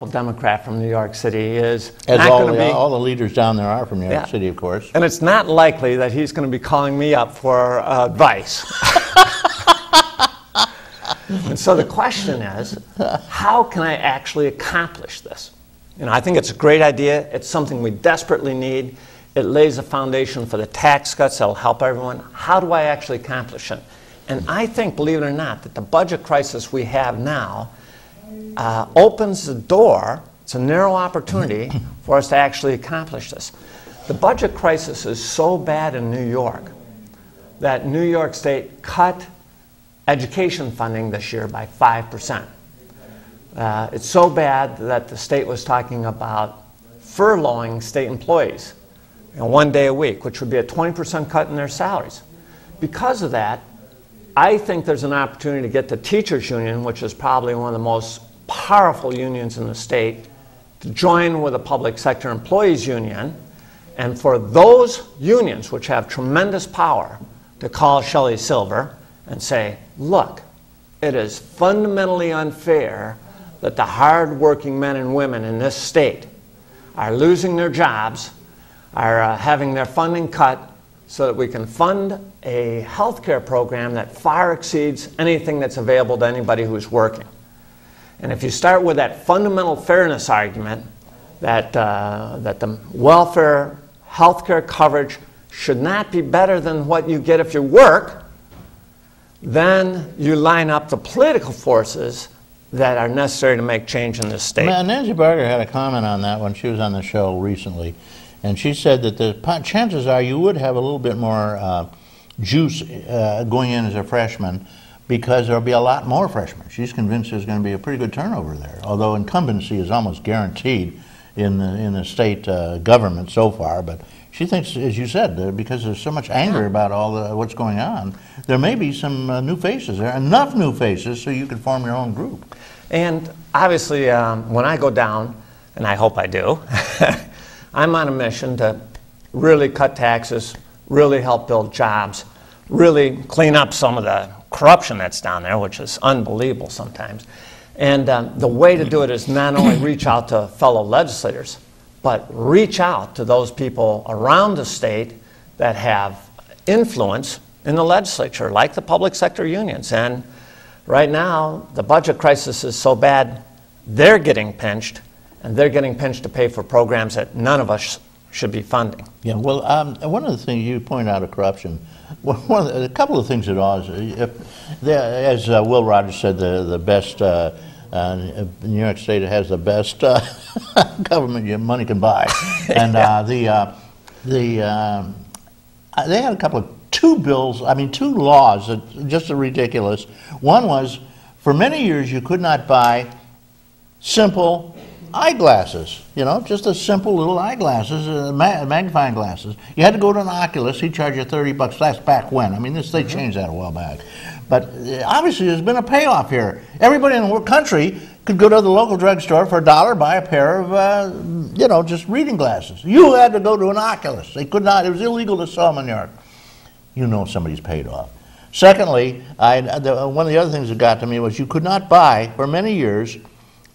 Democrat from New York City is As not going to be. all the leaders down there are from New York City, of course. And it's not likely that he's going to be calling me up for advice. And so the question is, how can I actually accomplish this? I think it's a great idea. It's something we desperately need. It lays a foundation for the tax cuts that will help everyone. How do I actually accomplish it? And I think, believe it or not, that the budget crisis we have now opens the door. It's a narrow opportunity for us to actually accomplish this. The budget crisis is so bad in New York that New York State cut education funding this year by 5%. It's so bad that the state was talking about furloughing state employees 1 day a week, which would be a 20% cut in their salaries. Because of that, I think there's an opportunity to get the teachers union, which is probably one of the most powerful unions in the state, to join with the public sector employees union, and for those unions, which have tremendous power, to call Shelley Silver and say, look, it is fundamentally unfair that the hard-working men and women in this state are losing their jobs, are having their funding cut, so that we can fund a health care program that far exceeds anything that's available to anybody who's working. And if you start with that fundamental fairness argument that the welfare health care coverage should not be better than what you get if you work, then you line up the political forces that are necessary to make change in this state. Nancy Barger had a comment on that when she was on the show recently. And she said that the chances are you would have a little bit more juice going in as a freshman, because there'll be a lot more freshmen. She's convinced there's going to be a pretty good turnover there, although incumbency is almost guaranteed in the state government so far. But she thinks, as you said, because there's so much anger about what's going on, there may be some new faces there, enough new faces so you can form your own group. And obviously, when I go down, and I hope I do, I'm on a mission to really cut taxes, really help build jobs, really clean up some of the corruption that's down there, which is unbelievable sometimes. And the way to do it is not only reach out to fellow legislators, but reach out to those people around the state that have influence in the legislature, like the public sector unions. And right now, the budget crisis is so bad, they're getting pinched. And they're getting pinched to pay for programs that none of us should be funding. Yeah, well, one of the things you point out of corruption, a couple of things that as Will Rogers said, the best, New York State has the best government your money can buy. And they had a couple of two laws that just are ridiculous. One was, for many years you could not buy simple eyeglasses, just a simple little eyeglasses, magnifying glasses. You had to go to an oculist. He'd charge you $30. That's back when. I mean, they changed that a while back. But obviously, there's been a payoff here. Everybody in the country could go to the local drugstore for $1, buy a pair of, just reading glasses. You had to go to an oculist. They could not. It was illegal to sell them in New York. Somebody's paid off. Secondly, one of the other things that got to me was you could not buy, for many years,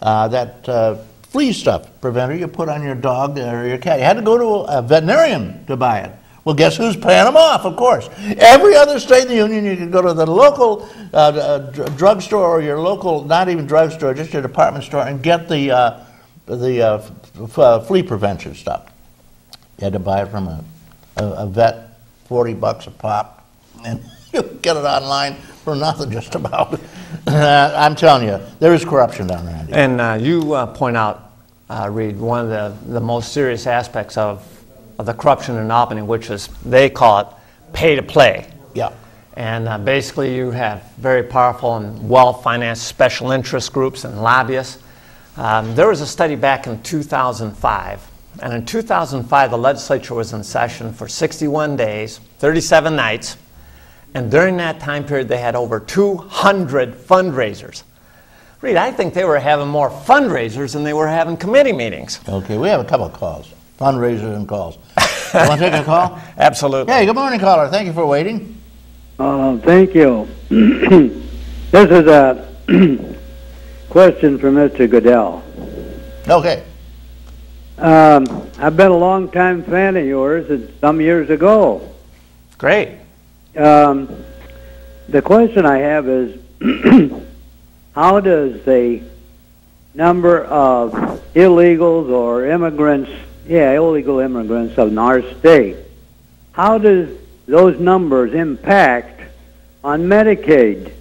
that flea stuff preventer you put on your dog or your cat. You had to go to a veterinarian to buy it. Well, guess who's paying them off, of course? Every other state in the union, you could go to the local drugstore or your local, not even drugstore, just your department store, and get the flea prevention stuff. You had to buy it from a vet, $40 a pop, and you get it online for nothing, just about. I'm telling you, there is corruption down there. And you point out, Reed, one of the most serious aspects of the corruption in Albany, which is, they call it pay to play. Yeah. And basically you have very powerful and well-financed special interest groups and lobbyists. There was a study back in 2005. And in 2005, the legislature was in session for 61 days, 37 nights. And during that time period, they had over 200 fundraisers. Reed, I think they were having more fundraisers than they were having committee meetings. Okay, we have a couple of calls. Fundraisers and calls. You want to take a call? Absolutely. Hey, good morning, caller. Thank you for waiting. Thank you. This is a question for Mr. Goodell. Okay. I've been a long-time fan of yours some years ago. Great. The question I have is, how does the number of illegals or immigrants, illegal immigrants in our state, how does those numbers impact on Medicaid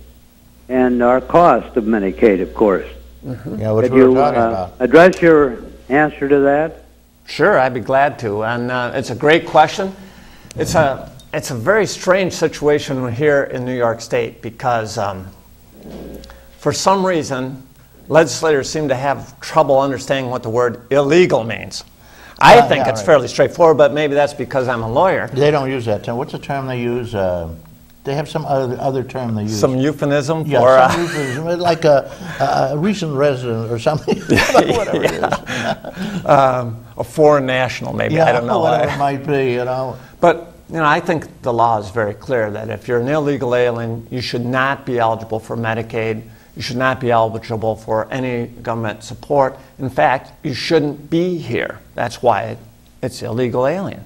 and our cost of Medicaid, of course? Yeah, which Could we were you talking about. address your answer to that? Sure, I'd be glad to. And it's a great question. It's a very strange situation here in New York State because for some reason, legislators seem to have trouble understanding what the word illegal means. I think it's fairly straightforward, but maybe that's because I'm a lawyer. They don't use that term. What's the term they use? They have some other term they use. Some euphemism for... Yeah, some euphemism, like a recent resident or something. Whatever it is. A foreign national, maybe. Yeah, I don't know. Whatever it might be, you know. But, I think the law is very clear that if you're an illegal alien, you should not be eligible for Medicaid. You should not be eligible for any government support. In fact, you shouldn't be here. That's why it's illegal alien.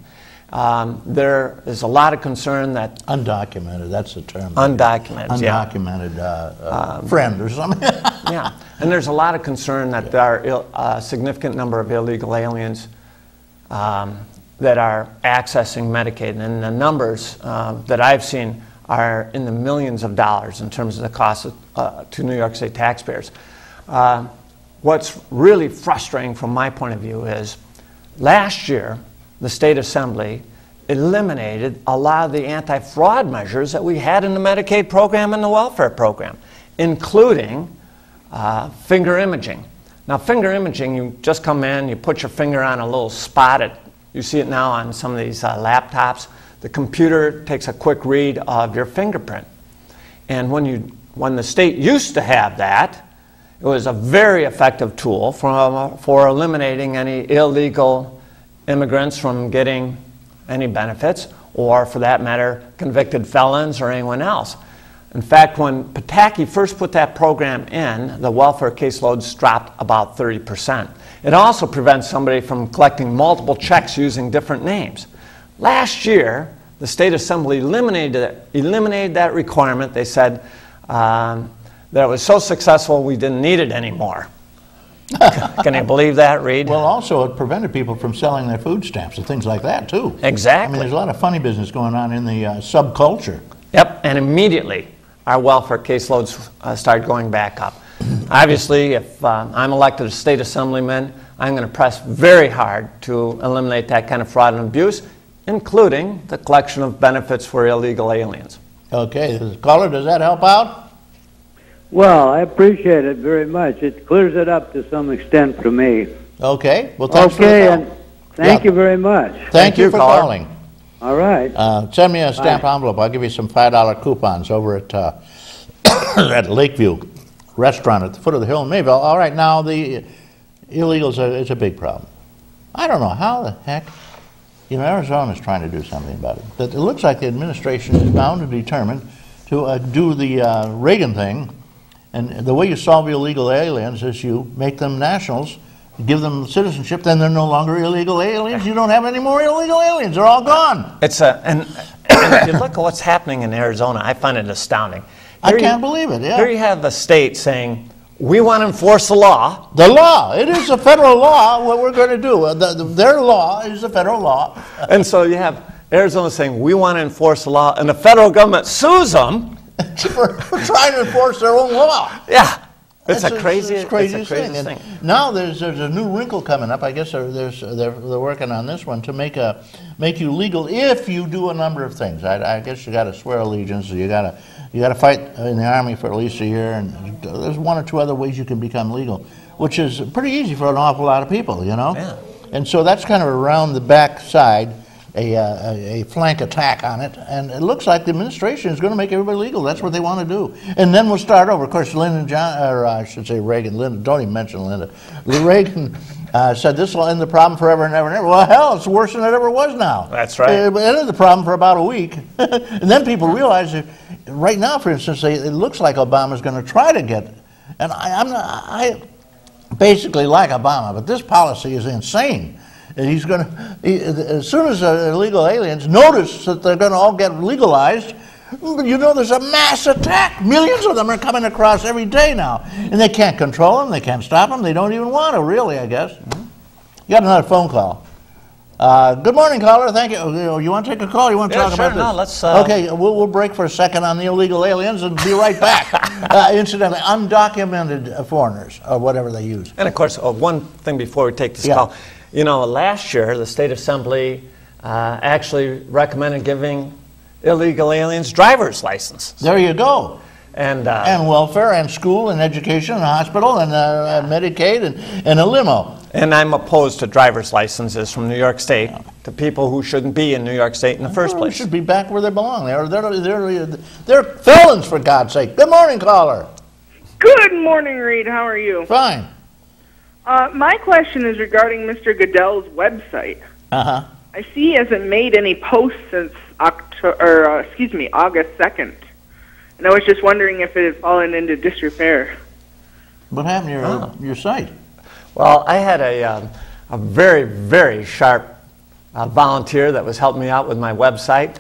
There is a lot of concern that... Undocumented, that's the term. Undocumented, Undocumented friend or something. Yeah, and there's a lot of concern that there are a significant number of illegal aliens that are accessing Medicaid. And the numbers that I've seen are in the millions of dollars in terms of the cost to New York State taxpayers. What's really frustrating from my point of view is last year, the State Assembly eliminated a lot of the anti-fraud measures that we had in the Medicaid program and the welfare program, including finger imaging. Now, finger imaging, you just come in, you put your finger on a little spot. You see it now on some of these laptops. The computer takes a quick read of your fingerprint. And when the state used to have that, it was a very effective tool for eliminating any illegal immigrants from getting any benefits, or for that matter, convicted felons or anyone else. In fact, when Pataki first put that program in, the welfare caseloads dropped about 30%. It also prevents somebody from collecting multiple checks using different names. Last year, the State Assembly eliminated that requirement. They said that it was so successful we didn't need it anymore. Can you believe that, Reed? Well, also it prevented people from selling their food stamps and things like that, too. Exactly. I mean, there's a lot of funny business going on in the subculture. Yep, and immediately our welfare caseloads started going back up. Obviously, if I'm elected as state assemblyman, I'm going to press very hard to eliminate that kind of fraud and abuse, including the collection of benefits for illegal aliens. Okay, caller, does that help out? Well, I appreciate it very much. It clears it up to some extent for me. Okay, well, thanks for the Okay, call. and thank you very much. Thank you for caller. calling. All right. Send me a stamp envelope. I'll give you some $5 coupons over at at Lakeview Restaurant at the foot of the hill in Mayville. All right, now the illegals is a big problem. I don't know how the heck, Arizona's trying to do something about it. But it looks like the administration is bound and determined to do the Reagan thing. And the way you solve illegal aliens is you make them nationals, give them citizenship, then they're no longer illegal aliens. You don't have any more illegal aliens. They're all gone. And if you look at what's happening in Arizona, I find it astounding. I can't believe it, yeah. Here you have the state saying, we want to enforce the law. The law. It is a federal law, what we're going to do. Their law is the federal law. And so you have Arizona saying, we want to enforce the law, and the federal government sues them for trying to enforce their own law. Yeah. It's That's a crazy thing. thing. Now there's a new wrinkle coming up. I guess they're working on this one to make you legal if you do a number of things. I guess you got to swear allegiance. You got to fight in the Army for at least a year, and there's one or two other ways you can become legal, which is pretty easy for an awful lot of people, Yeah. And so that's kind of around the back side, a flank attack on it, and it looks like the administration is going to make everybody legal. That's what they want to do, and then we'll start over. Of course, Reagan. Don't even mention Linda. Reagan said this will end the problem forever and ever and ever. Well, hell, it's worse than it ever was now. That's right. It ended the problem for about a week, and then people realize that right now, for instance, it looks like Obama's going to try to get, and basically like Obama, but this policy is insane. And he's going to, as soon as illegal aliens notice that they're going to all get legalized, you know there's a mass attack. Millions of them are coming across every day now. And they can't control them, they can't stop them, they don't even want to, really, I guess. You got another phone call. Good morning, caller. Thank you. You want to take a call? You want to talk about this? No, let's... Okay, we'll break for a second on the illegal aliens and be right back. Incidentally, undocumented foreigners, or whatever they use. And of course, one thing before we take this call. You know, last year, the State Assembly actually recommended giving illegal aliens driver's licenses. There you go. And welfare, and school, and education, and hospital, and Medicaid, and a limo. And I'm opposed to driver's licenses from New York State to people who shouldn't be in New York State in the first place. They should be back where they belong. They're felons, for God's sake. Good morning, caller. Good morning, Reed. How are you? Fine. My question is regarding Mr. Goodell's website. Uh-huh. I see he hasn't made any posts since August 2nd. And I was just wondering if it had fallen into disrepair. What happened to your site? Well, I had a very, very sharp volunteer that was helping me out with my website.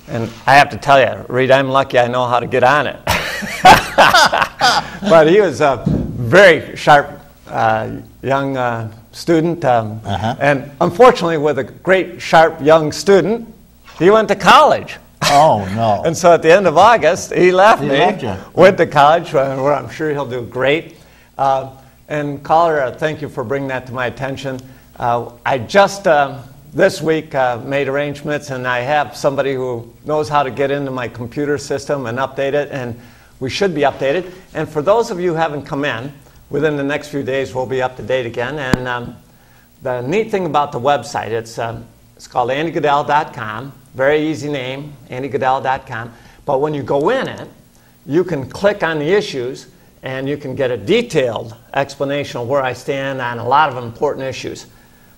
And I have to tell you, Reed, I'm lucky I know how to get on it. But he was a very sharp young student. And unfortunately, with a great, sharp young student, he went to college. Oh, no. And so at the end of August, he left me, went to college, where I'm sure he'll do great. And caller, thank you for bringing that to my attention. I just this week made arrangements, and I have somebody who knows how to get into my computer system and update it, and we should be updated. And for those of you who haven't come in, within the next few days we'll be up to date again. And the neat thing about the website, it's called andygoodell.com. Very easy name, andygoodell.com. But when you go in it, you can click on the issues and you can get a detailed explanation of where I stand on a lot of important issues.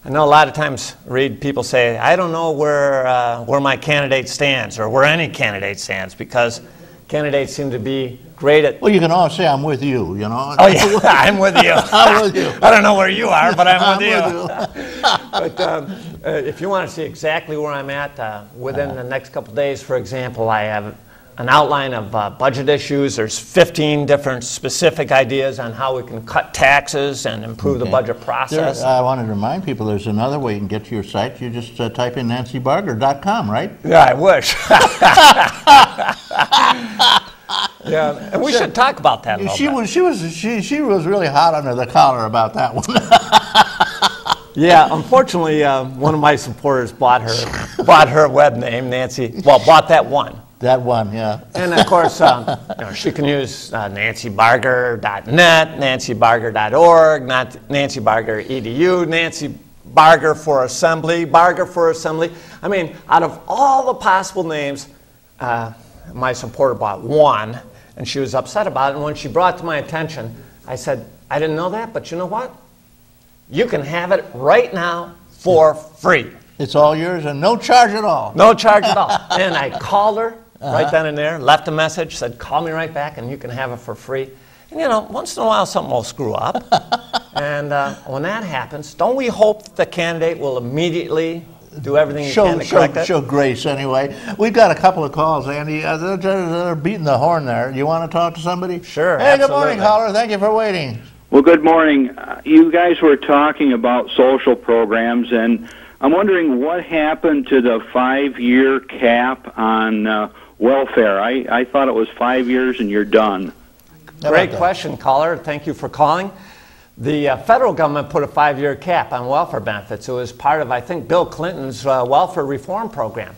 I know a lot of times, Reed, people say, I don't know where my candidate stands or where any candidate stands, because candidates seem to be great at... Well, you can always say, I'm with you, you know. Oh, yeah, I'm with you. I'm with you. I don't know where you are, but I'm with you. With you. But if you want to see exactly where I'm at within the next couple of days, for example, I have an outline of budget issues. There's 15 different specific ideas on how we can cut taxes and improve the budget process. I wanted to remind people there's another way you can get to your site. You just type in nancybarger.com, right? Yeah, I wish. Yeah, and we should talk about that a little bit. She was really hot under the collar about that one. Yeah, unfortunately, one of my supporters bought her web name, Nancy. Well, bought that one. That one, yeah. And of course, she can use nancybarger.net, nancybarger.org, nancybarger.edu, Nancy Barger for Assembly, Barger for Assembly. I mean, out of all the possible names, my supporter bought one, and she was upset about it. And when she brought it to my attention, I said, I didn't know that, but you know what? You can have it right now for free. It's all yours and no charge at all. No charge at all. And I called her right then and there, left a message, said, call me right back and you can have it for free. And you know, once in a while something will screw up. And when that happens, don't we hope that the candidate will immediately do everything he can to correct it? Show grace anyway. We've got a couple of calls, Andy. They're beating the horn there. You want to talk to somebody? Sure, Hey, absolutely. Good morning, caller. Thank you for waiting. Well, good morning. You guys were talking about social programs, and I'm wondering what happened to the 5-year cap on welfare. I thought it was 5 years and you're done. Great question, caller. Thank you for calling. The federal government put a 5-year cap on welfare benefits. It was part of, I think, Bill Clinton's welfare reform program.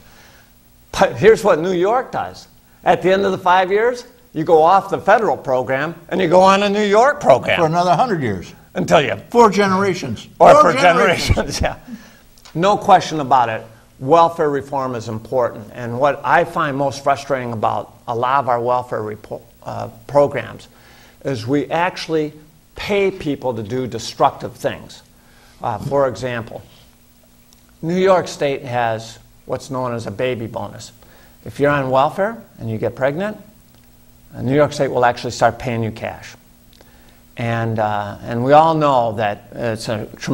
But here's what New York does. At the end of the 5 years, you go off the federal program and you go on a New York program. For another 100 years. Until you... 4 generations. Or for generations, yeah. No question about it. Welfare reform is important. And what I find most frustrating about a lot of our welfare programs is we actually pay people to do destructive things. For example, New York State has what's known as a baby bonus. If you're on welfare and you get pregnant, New York State will actually start paying you cash. And we all know that it's a tremendous